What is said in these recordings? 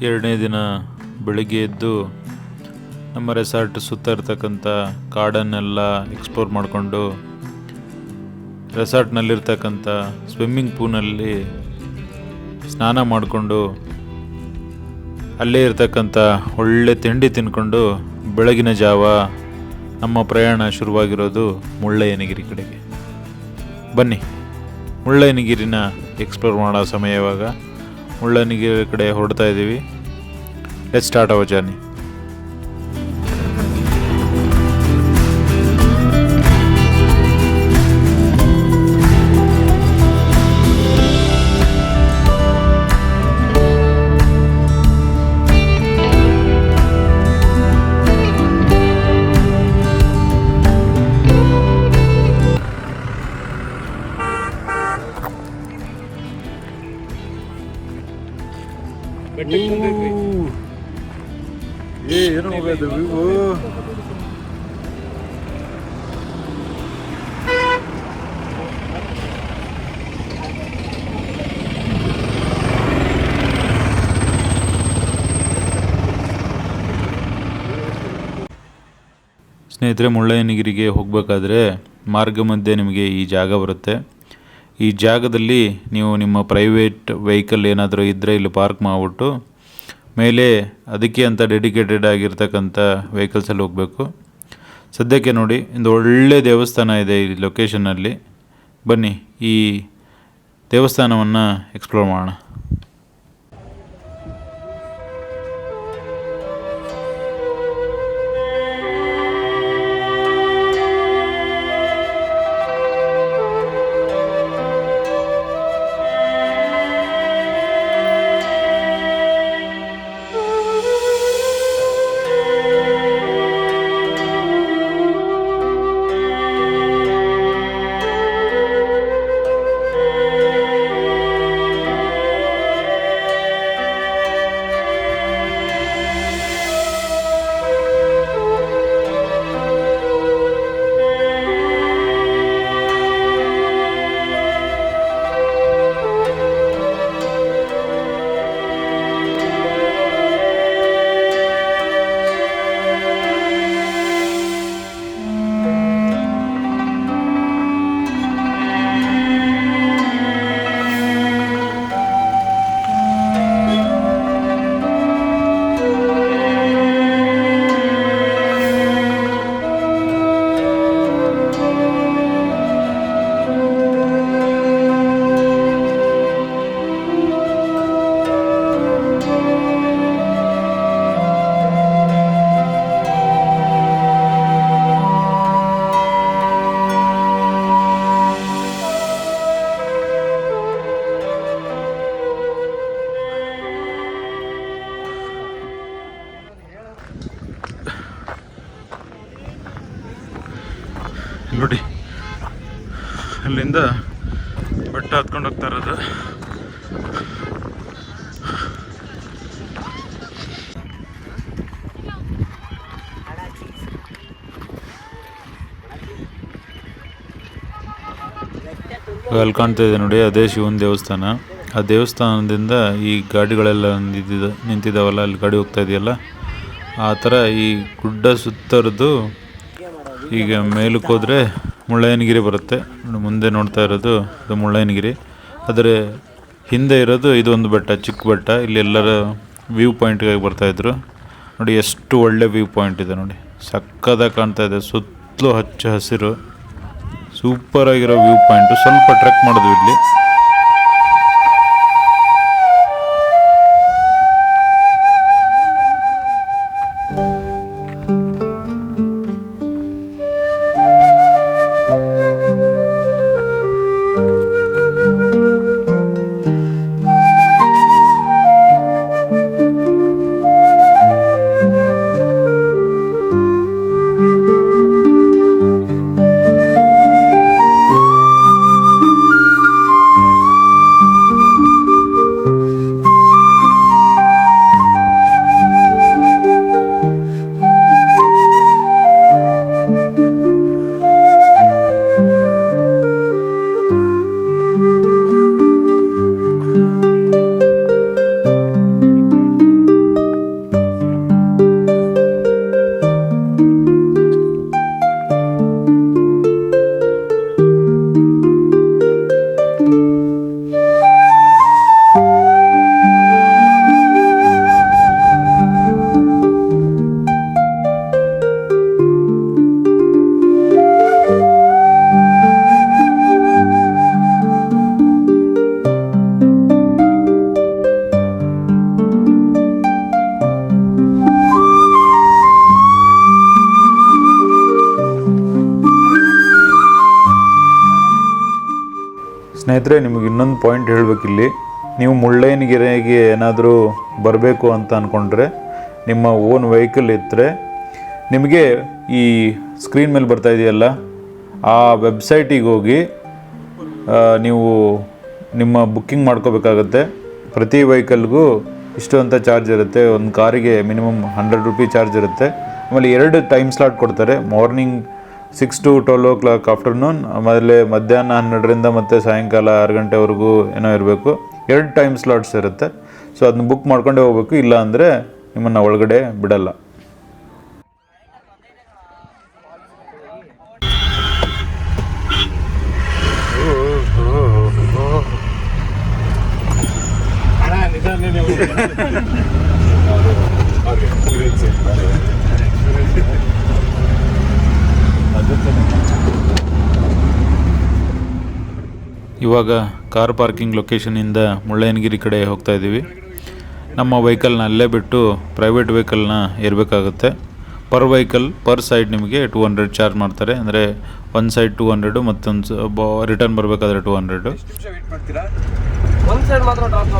ಎರಡನೇ ದಿನ ಬೆಳಿಗ್ಗೆ ಎದ್ದು ನಮ್ಮ ರೆಸಾರ್ಟ್ ಸುತ್ತ ಇರ್ತಕ್ಕಂಥ ಕಾಡನ್ನೆಲ್ಲ ಎಕ್ಸ್ಪ್ಲೋರ್ ಮಾಡಿಕೊಂಡು ರೆಸಾರ್ಟ್ನಲ್ಲಿರ್ತಕ್ಕಂಥ ಸ್ವಿಮ್ಮಿಂಗ್ ಪೂಲ್ನಲ್ಲಿ ಸ್ನಾನ ಮಾಡಿಕೊಂಡು ಅಲ್ಲೇ ಇರ್ತಕ್ಕಂಥ ಒಳ್ಳೆ ತಿಂಡಿ ತಿಂದ್ಕೊಂಡು ಬೆಳಗಿನ ಜಾವ ನಮ್ಮ ಪ್ರಯಾಣ ಶುರುವಾಗಿರೋದು ಮುಳ್ಳಯ್ಯನಗಿರಿ ಕಡೆಗೆ. ಬನ್ನಿ, ಮುಳ್ಳಯ್ಯನಗಿರಿನ ಎಕ್ಸ್ಪ್ಲೋರ್ ಮಾಡೋ ಸಮಯ ಇವಾಗ. ಮುಳ್ಳಯ್ಯನಗಿರಿ ಕಡೆ ಹೊರಡ್ತಾ ಇದ್ದೀವಿ. Let's start hour journey. ಏನು ಹೋಗೋದು ಇವು? ಸ್ನೇಹಿತರೆ, ಮುಳ್ಳಯ್ಯನಗಿರಿಗೆ ಹೋಗಬೇಕಾದ್ರೆ ಮಾರ್ಗ ಮಧ್ಯೆ ನಿಮಗೆ ಈ ಜಾಗ ಬರುತ್ತೆ. ಈ ಜಾಗದಲ್ಲಿ ನೀವು ನಿಮ್ಮ ಪ್ರೈವೇಟ್ ವೆಹಿಕಲ್ ಏನಾದರೂ ಇದ್ದರೆ ಇಲ್ಲಿ ಪಾರ್ಕ್ ಮಾಡಿಬಿಟ್ಟು ಮೇಲೆ ಅದಕ್ಕೆ ಅಂತ ಡೆಡಿಕೇಟೆಡ್ ಆಗಿರ್ತಕ್ಕಂಥ ವೆಹಿಕಲ್ಸಲ್ಲಿ ಹೋಗಬೇಕು. ಸದ್ಯಕ್ಕೆ ನೋಡಿ, ಒಂದು ಒಳ್ಳೆ ದೇವಸ್ಥಾನ ಇದೆ ಈ ಲೊಕೇಶನ್ನಲ್ಲಿ. ಬನ್ನಿ, ಈ ದೇವಸ್ಥಾನವನ್ನು ಎಕ್ಸ್ಪ್ಲೋರ್ ಮಾಡೋಣ. ನೋಡಿ, ಅಲ್ಲಿಂದ ಬೆಟ್ಟ ಹತ್ಕೊಂಡು ಹೋಗ್ತಾ ಇರೋದು. ಅಲ್ಲಿ ಕಾಣ್ತಾ ಇದೆ ನೋಡಿ, ಅದೇ ಶಿವನ ದೇವಸ್ಥಾನ. ಆ ದೇವಸ್ಥಾನದಿಂದ ಈ ಗಾಡಿಗಳೆಲ್ಲ ನಿಂತಿದ್ದಾವಲ್ಲ, ಅಲ್ಲಿ ಗಾಡಿ ಹೋಗ್ತಾ ಇದೆಯಲ್ಲ, ಆ ಥರ ಈ ಗುಡ್ಡ ಸುತ್ತರದು. ಈಗ ಮೇಲಕ್ಕೆ ಹೋದರೆ ಮುಳ್ಳಯ್ಯನಗಿರಿ ಬರುತ್ತೆ. ಮುಂದೆ ನೋಡ್ತಾ ಇರೋದು ಇದು ಮುಳ್ಳಯ್ಯನಗಿರಿ. ಅದರ ಹಿಂದೆ ಇರೋದು ಇದೊಂದು ಬೆಟ್ಟ, ಚಿಕ್ಕ ಬೆಟ್ಟ. ಇಲ್ಲಿ ಎಲ್ಲರ ವ್ಯೂ ಪಾಯಿಂಟ್ಗಾಗಿ ಬರ್ತಾಯಿದ್ರು. ನೋಡಿ ಎಷ್ಟು ಒಳ್ಳೆ ವ್ಯೂ ಪಾಯಿಂಟ್ ಇದೆ ನೋಡಿ, ಸಕ್ಕದಾಗಿ ಕಾಣ್ತಾ ಇದೆ. ಸುತ್ತಲೂ ಹಚ್ಚ ಹಸಿರು, ಸೂಪರಾಗಿರೋ ವ್ಯೂ ಪಾಯಿಂಟು. ಸ್ವಲ್ಪ ಟ್ರೆಕ್ ಮಾಡಿದ್ವಿ ಇಲ್ಲಿ. ಸ್ನೇಹಿತರೆ, ನಿಮಗೆ ಇನ್ನೊಂದು ಪಾಯಿಂಟ್ ಹೇಳಬೇಕಿಲ್ಲಿ. ನೀವು ಮುಳ್ಳಯ್ಯನಗಿರಿಗೆ ಏನಾದರೂ ಬರಬೇಕು ಅಂತ ಅಂದ್ಕೊಂಡ್ರೆ, ನಿಮ್ಮ ಓನ್ ವೆಹಿಕಲ್ ಇದ್ದರೆ ನಿಮಗೆ ಈ ಸ್ಕ್ರೀನ್ ಮೇಲೆ ಬರ್ತಾ ಇದೆಯಲ್ಲ, ಆ ವೆಬ್ಸೈಟಿಗೆ ಹೋಗಿ ನೀವು ನಿಮ್ಮ ಬುಕ್ಕಿಂಗ್ ಮಾಡ್ಕೋಬೇಕಾಗತ್ತೆ. ಪ್ರತಿ ವೆಹಿಕಲ್ಗೂ ಇಷ್ಟು ಅಂತ ಚಾರ್ಜ್ ಇರುತ್ತೆ. ಒಂದು ಕಾರಿಗೆ ಮಿನಿಮಮ್ 100 ರೂಪಿ ಚಾರ್ಜ್ ಇರುತ್ತೆ. ಆಮೇಲೆ 2 ಟೈಮ್ ಸ್ಲಾಟ್ ಕೊಡ್ತಾರೆ. ಮಾರ್ನಿಂಗ್ 6 to 12 o'clock ಆಫ್ಟರ್ನೂನ್, ಆಮೇಲೆ ಮಧ್ಯಾಹ್ನ 12ರಿಂದ ಮತ್ತು ಸಾಯಂಕಾಲ 6 ಗಂಟೆವರೆಗೂ ಏನೋ ಇರಬೇಕು. 2 ಟೈಮ್ ಸ್ಲಾಟ್ಸ್ ಇರುತ್ತೆ. ಸೊ ಅದನ್ನ ಬುಕ್ ಮಾಡ್ಕೊಂಡೇ ಹೋಗ್ಬೇಕು, ಇಲ್ಲ ಅಂದರೆ ನಿಮ್ಮನ್ನು ಒಳಗಡೆ ಬಿಡಲ್ಲ. ಇವಾಗ ಕಾರ್ ಪಾರ್ಕಿಂಗ್ ಲೊಕೇಶನಿಂದ ಮುಳ್ಳಯ್ಯನಗಿರಿ ಕಡೆ ಹೋಗ್ತಾ ಇದ್ದೀವಿ. ನಮ್ಮ ವೆಹಿಕಲ್ನ ಅಲ್ಲೇ ಬಿಟ್ಟು ಪ್ರೈವೇಟ್ ವೆಹಿಕಲ್ನ ಇರಬೇಕಾಗುತ್ತೆ. ಪರ್ ವೆಹಿಕಲ್ ಪರ್ ಸೈಡ್ ನಿಮಗೆ 200 ಚಾರ್ಜ್ ಮಾಡ್ತಾರೆ. ಅಂದರೆ ಒಂದು ಸೈಡ್ 200, ಮತ್ತೊಂದು ರಿಟರ್ನ್ ಬರಬೇಕಾದ್ರೆ 200. ಒಂದು ಸೈಡ್ ಮಾತ್ರ ಡ್ರಾಪ್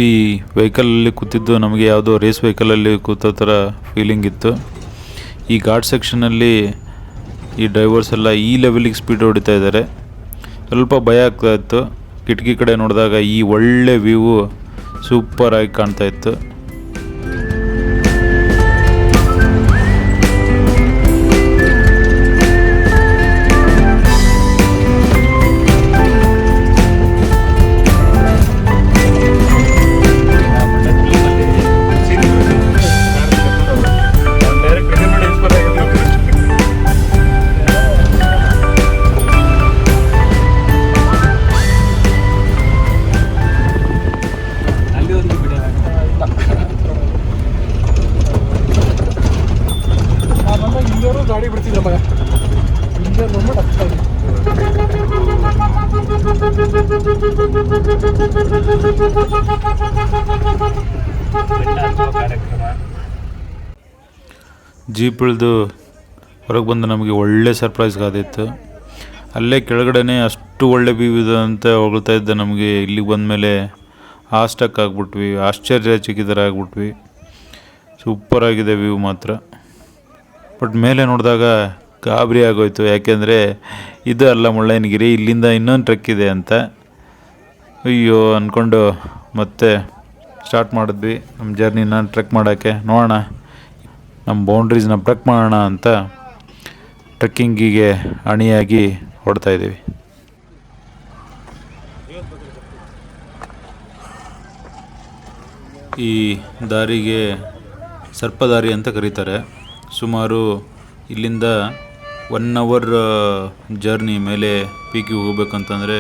ಈ ವೆಹಿಕಲಲ್ಲಿ ಕೂತಿದ್ದು ನಮಗೆ ಯಾವುದೋ ರೇಸ್ ವೆಹಿಕಲಲ್ಲಿ ಕೂತೋ ಥರ ಫೀಲಿಂಗ್ ಇತ್ತು. ಈ ಘಾಟ್ ಸೆಕ್ಷನಲ್ಲಿ ಈ ಡ್ರೈವರ್ಸ್ ಎಲ್ಲ ಈ ಲೆವೆಲಿಗೆ ಸ್ಪೀಡ್ ಹೊಡಿತಾ ಇದ್ದಾರೆ. ಸ್ವಲ್ಪ ಭಯ ಆಗ್ತಾ ಇತ್ತು. ಕಿಟಕಿ ಕಡೆ ನೋಡಿದಾಗ ಈ ಒಳ್ಳೆ ವ್ಯೂ ಸೂಪರಾಗಿ ಕಾಣ್ತಾ ಇತ್ತು. ಗಾಡಿ ಬಿಡ್ತಿದ್ರ ಮಗ ಹಿಂದೆ ನೋಡ್ಬಿಟ್ಟು ಹತ್ತಾ ಇದ್ವಿ. ಜೀಪ್ ಇಳಿದು ಹೊರಗೆ ಬಂದು ನಮಗೆ ಒಳ್ಳೆ ಸರ್ಪ್ರೈಸ್ ಆದಿತ್ತು. ಅಲ್ಲೇ ಕೆಳಗಡೆ ಅಷ್ಟು ಒಳ್ಳೆ ವ್ಯೂ ಇದೆ ಅಂತ ಹೊಗಳ್ತಾ ಇದ್ದ ನಮಗೆ ಇಲ್ಲಿಗೆ ಬಂದಮೇಲೆ ಆಸ್ಟಕ್ ಆಗಿಬಿಟ್ವಿ, ಆಶ್ಚರ್ಯಚಕಿತರಾಗ್ಬಿಟ್ವಿ. ಸೂಪರಾಗಿದೆ ವ್ಯೂ ಮಾತ್ರ. ಬಟ್ ಮೇಲೆ ನೋಡಿದಾಗ ಗಾಬರಿ ಆಗೋಯ್ತು. ಯಾಕೆಂದರೆ ಇದು ಅಲ್ಲ ಮುಳ್ಳಯ್ಯನಗಿರಿ, ಇಲ್ಲಿಂದ ಇನ್ನೊಂದು ಟ್ರೆಕ್ ಇದೆ ಅಂತ. ಅಯ್ಯೋ ಅಂದ್ಕೊಂಡು ಮತ್ತೆ ಸ್ಟಾರ್ಟ್ ಮಾಡಿದ್ವಿ ನಮ್ಮ ಜರ್ನಿನ ಟ್ರೆಕ್ ಮಾಡೋಕ್ಕೆ. ನೋಡೋಣ, ನಮ್ಮ ಬೌಂಡ್ರೀಸ್ನ ಬ್ರೇಕ್ ಮಾಡೋಣ ಅಂತ ಟ್ರೆಕ್ಕಿಂಗಿಗೆ ಅಣಿಯಾಗಿ ಹೊಡ್ತಾಯಿದ್ದೀವಿ. ಈ ದಾರಿಗೆ ಸರ್ಪದಾರಿ ಅಂತ ಕರೀತಾರೆ. ಸುಮಾರು ಇಲ್ಲಿಂದ 1 hour ಜರ್ನಿ ಮೇಲೆ ಪೀಕಿಗೆ ಹೋಗ್ಬೇಕಂತಂದರೆ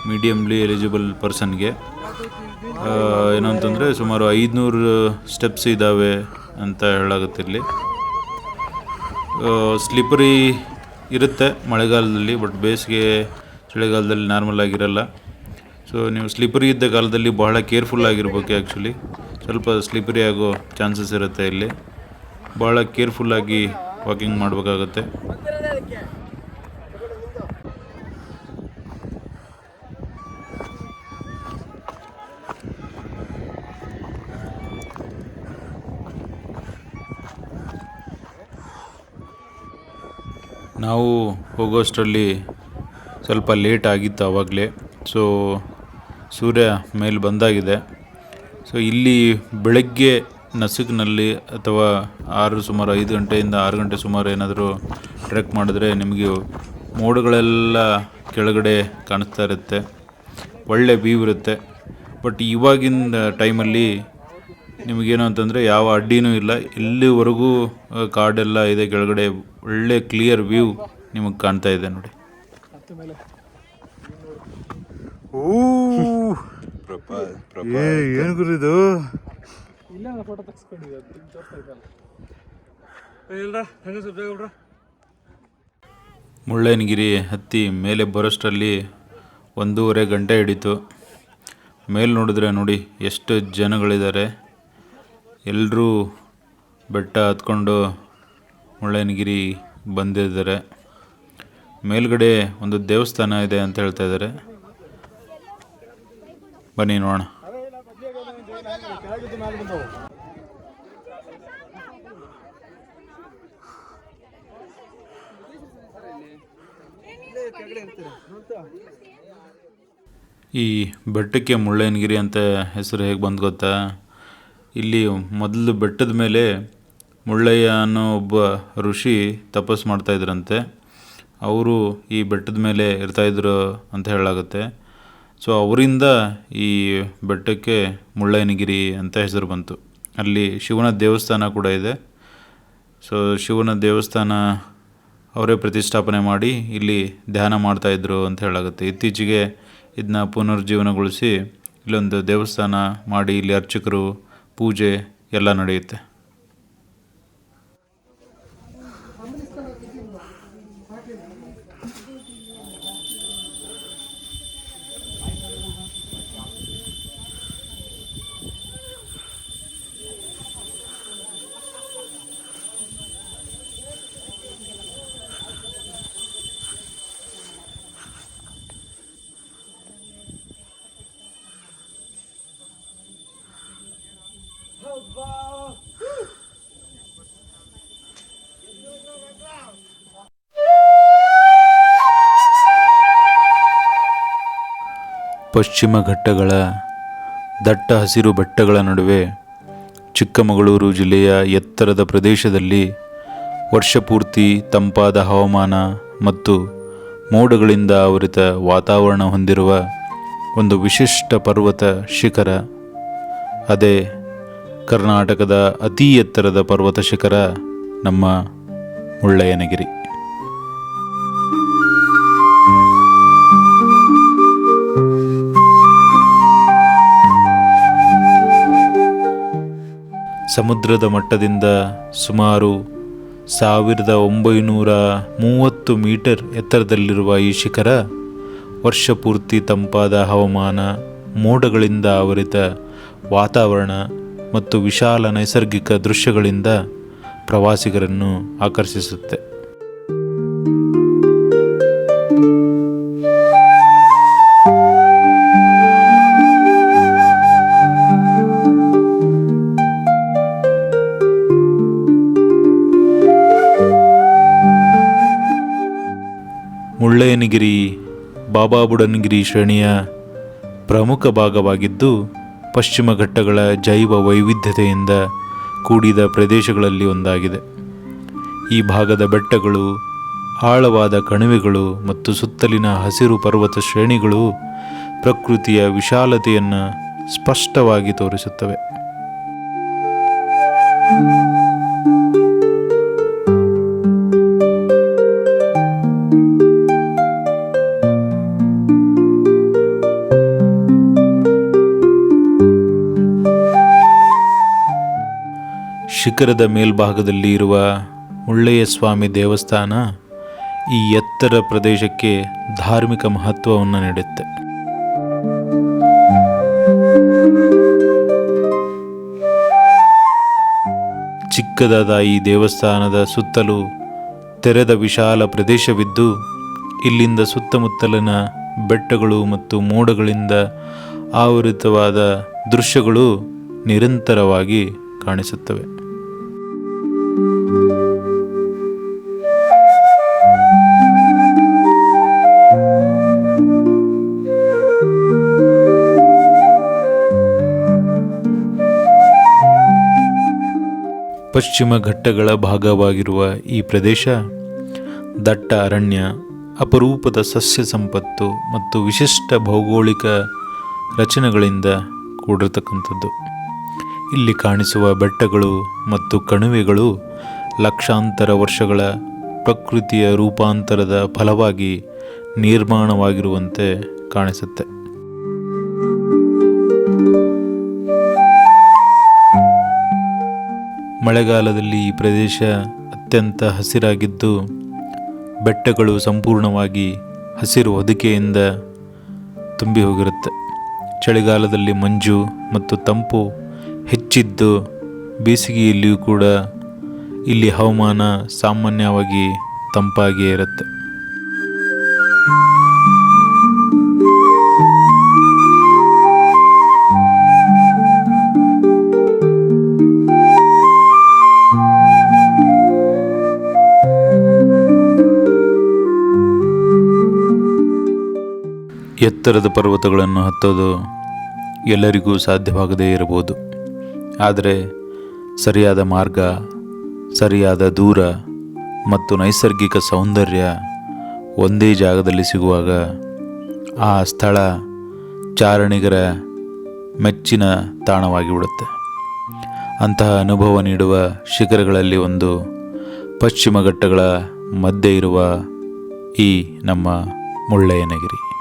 ಮೀಡಿಯಮ್ಲಿ ಎಲಿಜಿಬಲ್ ಪರ್ಸನ್ಗೆ ಏನು ಅಂತಂದರೆ ಸುಮಾರು 500 ಸ್ಟೆಪ್ಸ್ ಇದ್ದಾವೆ ಅಂತ ಹೇಳಾಗುತ್ತೆ. ಇಲ್ಲಿ ಸ್ಲಿಪ್ಪರಿ ಇರುತ್ತೆ ಮಳೆಗಾಲದಲ್ಲಿ, ಬಟ್ ಬೇಸಿಗೆ ಚಳಿಗಾಲದಲ್ಲಿ ನಾರ್ಮಲ್ ಆಗಿರಲ್ಲ. ಸೊ ನೀವು ಸ್ಲಿಪ್ಪರಿ ಇದ್ದ ಕಾಲದಲ್ಲಿ ಬಹಳ ಕೇರ್ಫುಲ್ ಆಗಿರ್ಬೇಕು. ಆ್ಯಕ್ಚುಲಿ ಸ್ವಲ್ಪ ಸ್ಲಿಪ್ಪರಿ ಆಗೋ ಚಾನ್ಸಸ್ ಇರುತ್ತೆ. ಇಲ್ಲಿ ಭಾಳ ಕೇರ್ಫುಲ್ಲಾಗಿ ವಾಕಿಂಗ್ ಮಾಡಬೇಕಾಗತ್ತೆ. ನಾವು ಹೋಗೋಷ್ಟರಲ್ಲಿ ಸ್ವಲ್ಪ ಲೇಟ್ ಆಗಿತ್ತು ಆವಾಗಲೇ. ಸೊ ಸೂರ್ಯ ಮೇಲೆ ಬಂದಾಗಿದೆ. ಸೊ ಇಲ್ಲಿ ಬೆಳಗ್ಗೆ ನಸುಕಿನಲ್ಲಿ ಅಥವಾ ಸುಮಾರು 5 ಗಂಟೆಯಿಂದ 6 ಗಂಟೆ ಸುಮಾರು ಏನಾದರೂ ಟ್ರೆಕ್ ಮಾಡಿದ್ರೆ ನಿಮಗೆ ಮೋಡಗಳೆಲ್ಲ ಕೆಳಗಡೆ ಕಾಣಿಸ್ತಾ ಇರುತ್ತೆ, ಒಳ್ಳೆ ವ್ಯೂ ಇರುತ್ತೆ. ಬಟ್ ಇವಾಗಿನ ಟೈಮಲ್ಲಿ ನಿಮಗೇನು ಅಂತಂದರೆ ಯಾವ ಅಡ್ಡಿನೂ ಇಲ್ಲ, ಎಲ್ಲಿವರೆಗೂ ಕಾಡೆಲ್ಲ ಇದೆ ಕೆಳಗಡೆ, ಒಳ್ಳೆ ಕ್ಲಿಯರ್ ವ್ಯೂ ನಿಮಗೆ ಕಾಣ್ತಾ ಇದೆ ನೋಡಿ. ಏನು ಗುರಿದು ಫೋಟೋ ತಗ್ಸ್ಕೊಂಡಿದ್ದೆ. ಮುಳ್ಳಯ್ಯನಗಿರಿ ಹತ್ತಿ ಮೇಲೆ ಬರೋಷ್ಟರಲ್ಲಿ 1.5 ಗಂಟೆ ಹಿಡಿತು. ಮೇಲೆ ನೋಡಿದ್ರೆ ನೋಡಿ ಎಷ್ಟು ಜನಗಳಿದ್ದಾರೆ. ಎಲ್ಲರೂ ಬೆಟ್ಟ ಹತ್ಕೊಂಡು ಮುಳ್ಳಯ್ಯನಗಿರಿ ಬಂದಿದ್ದಾರೆ. ಮೇಲ್ಗಡೆ ಒಂದು ದೇವಸ್ಥಾನ ಇದೆ ಅಂತ ಹೇಳ್ತಾ ಇದ್ದಾರೆ. ಬನ್ನಿ ನೋಡೋಣ. ಈ ಬೆಟ್ಟಕ್ಕೆ ಮುಳ್ಳಯ್ಯನಗಿರಿ ಅಂತ ಹೆಸರು ಹೇಗೆ ಬಂದು ಗೊತ್ತಾ? ಇಲ್ಲಿ ಮೊದಲು ಬೆಟ್ಟದ ಮೇಲೆ ಮುಳ್ಳಯ್ಯ ಅನ್ನೋ ಒಬ್ಬ ಋಷಿ ತಪಸ್ಸು ಮಾಡ್ತಾಯಿದ್ರಂತೆ. ಅವರು ಈ ಬೆಟ್ಟದ ಮೇಲೆ ಇರ್ತಾಯಿದ್ರು ಅಂತ ಹೇಳಲಾಗುತ್ತೆ. ಸೊ ಅವರಿಂದ ಈ ಬೆಟ್ಟಕ್ಕೆ ಮುಳ್ಳಯ್ಯನಗಿರಿ ಅಂತ ಹೆಸರು ಬಂತು. ಅಲ್ಲಿ ಶಿವನ ದೇವಸ್ಥಾನ ಕೂಡ ಇದೆ. ಸೊ ಶಿವನ ದೇವಸ್ಥಾನ ಅವರೇ ಪ್ರತಿಷ್ಠಾಪನೆ ಮಾಡಿ ಇಲ್ಲಿ ಧ್ಯಾನ ಮಾಡ್ತಾಯಿದ್ರು ಅಂತ ಹೇಳಲಾಗುತ್ತೆ. ಇತ್ತೀಚೆಗೆ ಇದನ್ನ ಪುನರುಜ್ಜೀವನಗೊಳಿಸಿ ಇಲ್ಲೊಂದು ದೇವಸ್ಥಾನ ಮಾಡಿ ಇಲ್ಲಿ ಅರ್ಚಕರು ಪೂಜೆ ಎಲ್ಲ ನಡೆಯುತ್ತೆ. ಪಶ್ಚಿಮ ಘಟ್ಟಗಳ ದಟ್ಟ ಹಸಿರು ಬೆಟ್ಟಗಳ ನಡುವೆ ಚಿಕ್ಕಮಗಳೂರು ಜಿಲ್ಲೆಯ ಎತ್ತರದ ಪ್ರದೇಶದಲ್ಲಿ ವರ್ಷಪೂರ್ತಿ ತಂಪಾದ ಹವಾಮಾನ ಮತ್ತು ಮೋಡಗಳಿಂದ ಆವರಿತ ವಾತಾವರಣ ಹೊಂದಿರುವ ಒಂದು ವಿಶಿಷ್ಟ ಪರ್ವತ ಶಿಖರ. ಅದೇ ಕರ್ನಾಟಕದ ಅತಿ ಎತ್ತರದ ಪರ್ವತ ಶಿಖರ ನಮ್ಮ ಮುಳ್ಳಯ್ಯನಗಿರಿ. ಸಮುದ್ರದ ಮಟ್ಟದಿಂದ ಸುಮಾರು 1930 ಮೀಟರ್ ಎತ್ತರದಲ್ಲಿರುವ ಈ ಶಿಖರ ವರ್ಷಪೂರ್ತಿ ತಂಪಾದ ಹವಾಮಾನ, ಮೋಡಗಳಿಂದ ಆವರಿತ ವಾತಾವರಣ ಮತ್ತು ವಿಶಾಲ ನೈಸರ್ಗಿಕ ದೃಶ್ಯಗಳಿಂದ ಪ್ರವಾಸಿಗರನ್ನು ಆಕರ್ಷಿಸುತ್ತೆ. ಮುಳ್ಳಯ್ಯನಗಿರಿ ಬಾಬಾ ಬುಡನ್ಗಿರಿ ಶ್ರೇಣಿಯ ಪ್ರಮುಖ ಭಾಗವಾಗಿದ್ದು, ಪಶ್ಚಿಮ ಘಟ್ಟಗಳ ಜೈವ ವೈವಿಧ್ಯತೆಯಿಂದ ಕೂಡಿದ ಪ್ರದೇಶಗಳಲ್ಲಿ ಒಂದಾಗಿದೆ. ಈ ಭಾಗದ ಬೆಟ್ಟಗಳು, ಆಳವಾದ ಕಣಿವೆಗಳು ಮತ್ತು ಸುತ್ತಲಿನ ಹಸಿರು ಪರ್ವತ ಶ್ರೇಣಿಗಳು ಪ್ರಕೃತಿಯ ವಿಶಾಲತೆಯನ್ನು ಸ್ಪಷ್ಟವಾಗಿ ತೋರಿಸುತ್ತವೆ. ಶಿಖರದ ಮೇಲ್ಭಾಗದಲ್ಲಿ ಇರುವ ಮುಳ್ಳಯ್ಯ ಸ್ವಾಮಿ ದೇವಸ್ಥಾನ ಈ ಎತ್ತರ ಪ್ರದೇಶಕ್ಕೆ ಧಾರ್ಮಿಕ ಮಹತ್ವವನ್ನು ನೀಡುತ್ತೆ. ಚಿಕ್ಕದಾದ ಈ ದೇವಸ್ಥಾನದ ಸುತ್ತಲೂ ತೆರೆದ ವಿಶಾಲ ಪ್ರದೇಶವಿದ್ದು, ಇಲ್ಲಿಂದ ಸುತ್ತಮುತ್ತಲಿನ ಬೆಟ್ಟಗಳು ಮತ್ತು ಮೋಡಗಳಿಂದ ಆವೃತವಾದ ದೃಶ್ಯಗಳು ನಿರಂತರವಾಗಿ ಕಾಣಿಸುತ್ತವೆ. ಪಶ್ಚಿಮ ಘಟ್ಟಗಳ ಭಾಗವಾಗಿರುವ ಈ ಪ್ರದೇಶ ದಟ್ಟ ಅರಣ್ಯ, ಅಪರೂಪದ ಸಸ್ಯ ಸಂಪತ್ತು ಮತ್ತು ವಿಶಿಷ್ಟ ಭೌಗೋಳಿಕ ರಚನೆಗಳಿಂದ ಕೂಡಿರತಕ್ಕಂಥದ್ದು. ಇಲ್ಲಿ ಕಾಣಿಸುವ ಬೆಟ್ಟಗಳು ಮತ್ತು ಕಣಿವೆಗಳು ಲಕ್ಷಾಂತರ ವರ್ಷಗಳ ಪ್ರಕೃತಿಯ ರೂಪಾಂತರದ ಫಲವಾಗಿ ನಿರ್ಮಾಣವಾಗಿರುವಂತೆ ಕಾಣಿಸುತ್ತೆ. ಮಳೆಗಾಲದಲ್ಲಿ ಈ ಪ್ರದೇಶ ಅತ್ಯಂತ ಹಸಿರಾಗಿದ್ದು, ಬೆಟ್ಟಗಳು ಸಂಪೂರ್ಣವಾಗಿ ಹಸಿರು ಹೊದಿಕೆಯಿಂದ ತುಂಬಿ ಹೋಗಿರುತ್ತೆ. ಚಳಿಗಾಲದಲ್ಲಿ ಮಂಜು ಮತ್ತು ತಂಪು ಹೆಚ್ಚಿದ್ದು, ಬೇಸಿಗೆಯಲ್ಲಿಯೂ ಕೂಡ ಇಲ್ಲಿ ಹವಾಮಾನ ಸಾಮಾನ್ಯವಾಗಿ ತಂಪಾಗಿಯೇ ಇರುತ್ತೆ. ಎತ್ತರದ ಪರ್ವತಗಳನ್ನು ಹತ್ತೋದು ಎಲ್ಲರಿಗೂ ಸಾಧ್ಯವಾಗದೇ ಇರಬಹುದು. ಆದರೆ ಸರಿಯಾದ ಮಾರ್ಗ, ಸರಿಯಾದ ದೂರ ಮತ್ತು ನೈಸರ್ಗಿಕ ಸೌಂದರ್ಯ ಒಂದೇ ಜಾಗದಲ್ಲಿ ಸಿಗುವಾಗ ಆ ಸ್ಥಳ ಚಾರಣಿಗರ ಮೆಚ್ಚಿನ ತಾಣವಾಗಿಬಿಡುತ್ತೆ. ಅಂತಹ ಅನುಭವ ನೀಡುವ ಶಿಖರಗಳಲ್ಲಿ ಒಂದು ಪಶ್ಚಿಮ ಘಟ್ಟಗಳ ಮಧ್ಯೆ ಇರುವ ಈ ನಮ್ಮ ಮುಳ್ಳಯ್ಯನಗಿರಿ.